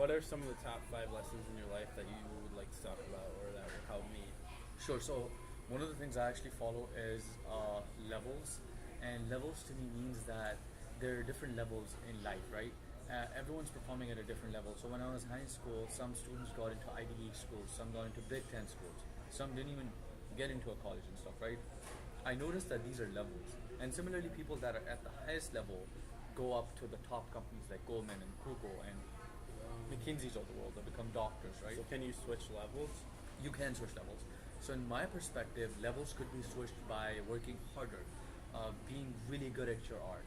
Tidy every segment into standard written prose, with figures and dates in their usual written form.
what are some of the top 5 lessons in your life that you would like to talk about or that would help me? Sure. So one of the things I actually follow is levels, and levels to me means that there are different levels in life, right? Everyone's performing at a different level. So when I was in high school, some students got into Ivy League schools, some got into Big Ten schools, some didn't even get into a college and stuff, right? I noticed that these are levels, and similarly, people that are at the highest level go up to the top companies like Goldman and Google and McKinsey's of the world that become doctors, right? So can you switch levels? You can switch levels. So in my perspective, levels could be switched by working harder, being really good at your art,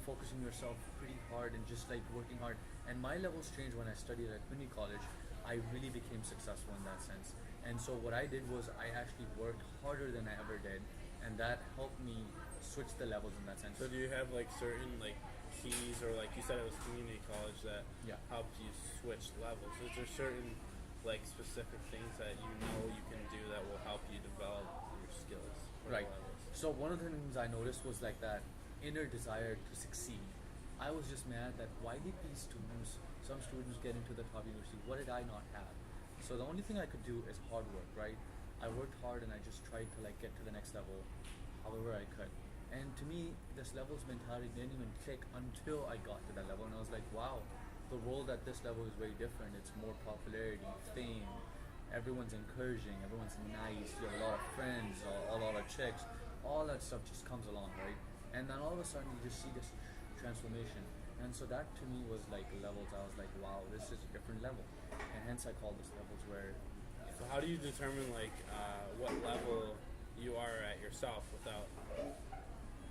focusing yourself pretty hard and just like working hard. And my levels changed when I studied at community college. I really became successful in that sense. And so what I did was I actually worked harder than I ever did, and that helped me switch the levels in that sense. So do you have like certain like keys, or like you said it was community college that Yeah. helped you switch levels? Is there certain like specific things that you know you can do that will help you develop your skills for the Right. levels? So one of the things I noticed was like that inner desire to succeed. I was just mad that why did these students, some students get into the top university? What did I not have? So the only thing I could do is hard work, right? I worked hard and I just tried to like get to the next level, however I could. And to me, this levels mentality didn't even click until I got to that level, and I was like, wow, the world at this level is very different. It's more popularity, fame, everyone's encouraging, everyone's nice, you have a lot of friends, a lot of chicks, all that stuff just comes along, right? And then all of a sudden you just see this transformation. And so that to me was like levels. I was like, wow, this is a different level. And hence I call this levels where, So how do you determine like what level you are at yourself without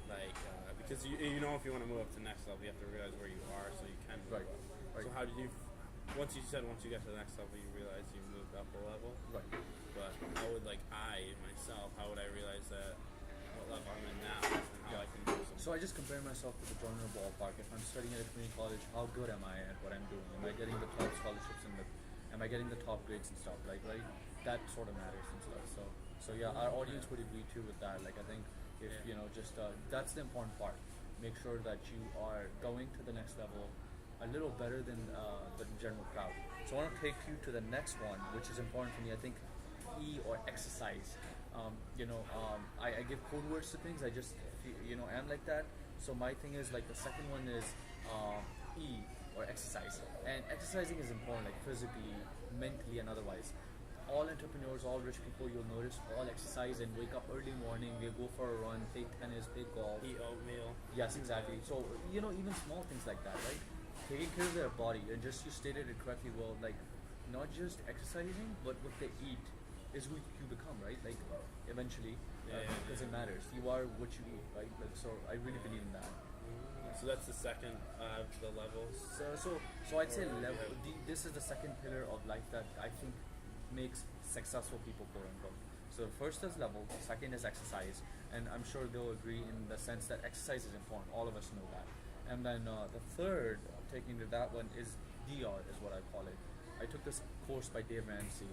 like because you know if you want to move up to the next level you have to realize where you are so you can move Right, up. right. So how did you once you get to the next level you realize you moved up a level, right. but how would like I myself how would I realize that what level I'm in now and how I can do something? So I just compare myself to the genre ballpark. If I'm studying at a community college, how good am I at what I'm doing? Am I getting the top scholarships and am I getting the top grades and stuff? Like, right? That sort of matters and stuff. So yeah, our audience would agree too with that. Like, I think if that's the important part. Make sure that you are going to the next level a little better than the general crowd. So I want to take you to the next one, which is important for me. I think E, or exercise. I give code words to things. I just am like that. So my thing is like the second one is E, or exercise. And exercising is important, like physically, mentally, and otherwise. All entrepreneurs, all rich people, you'll notice, all exercise and wake up early morning. They go for a run, play tennis, play golf. Eat oatmeal. Yes, exactly. So even small things like that, right? Taking care of their body, and just you stated it correctly. Well, like not just exercising, but what they eat is who you become, right? Like eventually, because it matters. You are what you eat, right? Like, so I really believe in that. So that's the second of the levels. So I'd say level. This is the second pillar of life that I think makes successful people, quote unquote. So the first is level, the second is exercise, and I'm sure they'll agree in the sense that exercise is important. All of us know that. And then the third, taking to that one, is DR, is what I call it. I took this course by Dave Ramsey,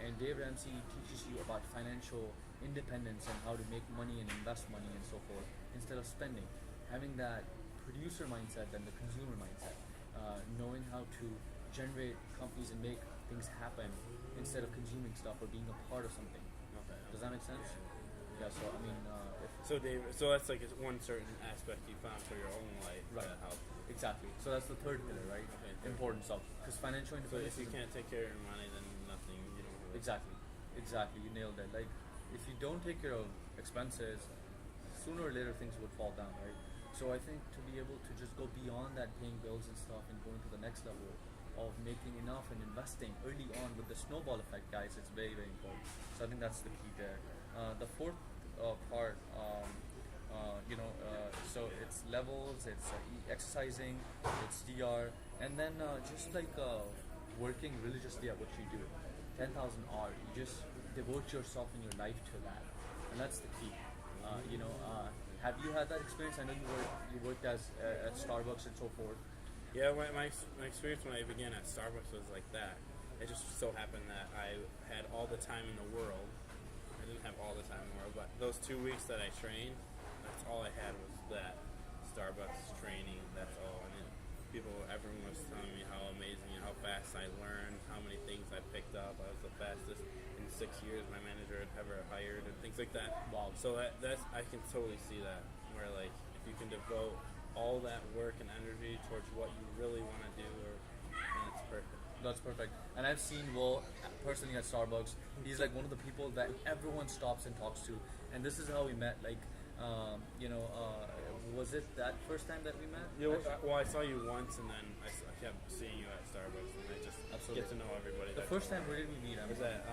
and Dave Ramsey teaches you about financial independence and how to make money and invest money and so forth instead of spending. Having that producer mindset than the consumer mindset, knowing how to generate companies and make things happen instead of consuming stuff or being a part of something. Okay. Does that make sense? Yeah. So I mean, So David, so that's like one certain aspect you found for your own life that helped. Exactly. So that's the third pillar, right? Okay. Important stuff. Because financial So independence. if you can't take care of your money, then nothing. You don't. Really Exactly. You nailed it. Like, if you don't take care of expenses, sooner or later things would fall down, right? So I think to be able to just go beyond that, paying bills and stuff, and going to the next level of making enough and investing early on with the snowball effect, guys, it's very, very important. So I think that's the key there. The fourth part, so it's levels, it's exercising, it's DR, and then just like working religiously at what you do. 10,000 hours, you just devote yourself in your life to that, and that's the key. Have you had that experience? I know you worked as at Starbucks and so forth. Yeah, my experience when I began at Starbucks was like that. It just so happened that I had all the time in the world. I didn't have all the time in the world, but those 2 weeks that I trained, that's all I had was that Starbucks training. That's all. And everyone was telling me how amazing and how fast 6 years my manager had ever hired and things like that. Wow. So that's I can totally see that where like if you can devote all that work and energy towards what you really want to do, then it's perfect. That's perfect. And I've seen Will personally at Starbucks. He's like one of the people that everyone stops and talks to. And this is how we met. Like, was it that first time that we met? Yeah, well, I saw you once, and then I kept seeing you at Starbucks, and I just Absolutely. get to know everybody. The first time, where did we meet? was at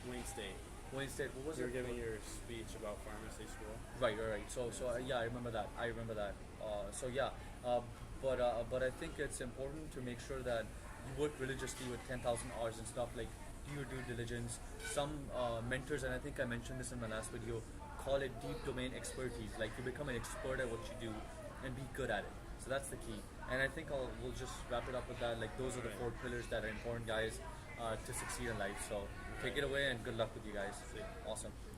Wayne State. Wayne State. What was You it? were giving your speech about pharmacy school. Right. So yeah, I remember that. But I think it's important to make sure that you work religiously with 10,000 hours and stuff. Like, do your due diligence. Some mentors, and I think I mentioned this in my last video, call it deep domain expertise. Like, you become an expert at what you do and be good at it. So that's the key. And I think we'll just wrap it up with that. Like, those are the 4 pillars that are important, guys, to succeed in life. So take it away, and good luck with you guys. Awesome.